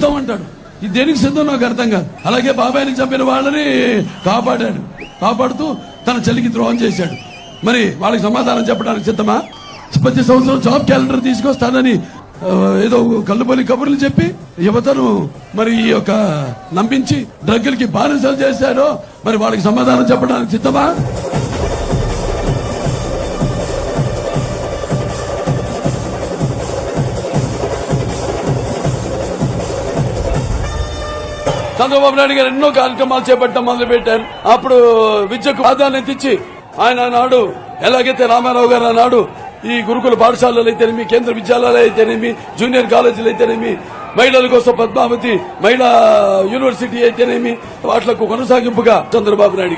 సిద్ధం అంటాడు. ఇది దేనికి సిద్ధం నాకు అర్థం కాదు. అలాగే బాబాయిని చంపిన వాళ్ళని కాపాడుతూ తన చెల్లికి ద్రోహం చేశాడు. మరి వాళ్ళకి సమాధానం చెప్పడానికి సిద్ధమా? ప్రతి సంవత్సరం జాబ్ క్యాలెండర్ తీసుకొస్తానని ఏదో కళ్ళుబొలి కబుర్లు చెప్పి యువతను మరి ఈ యొక్క నమ్మించి డ్రగ్గులకి బానిసలు చేశారో మరి వాళ్ళకి సమాధానం చెప్పడానికి సిద్ధమా? చంద్రబాబు నాయుడు గారు ఎన్నో కార్యక్రమాలు చేపట్టడం మొదలు పెట్టారు. అప్పుడు విద్యకు ప్రాధాన్యత ఇచ్చి ఆయన నాడు ఎలాగైతే రామారావు గారు నాడు ఈ గురుకుల పాఠశాలలు అయితేనేమి, కేంద్ర విద్యాలయాలు అయితేనేమి, జూనియర్ కాలేజీలు అయితేనేమి, మహిళల కోసం పద్మావతి మహిళా యూనివర్సిటీ అయితేనేమి వాటిలకు కొనసాగింపుగా చంద్రబాబు నాయుడు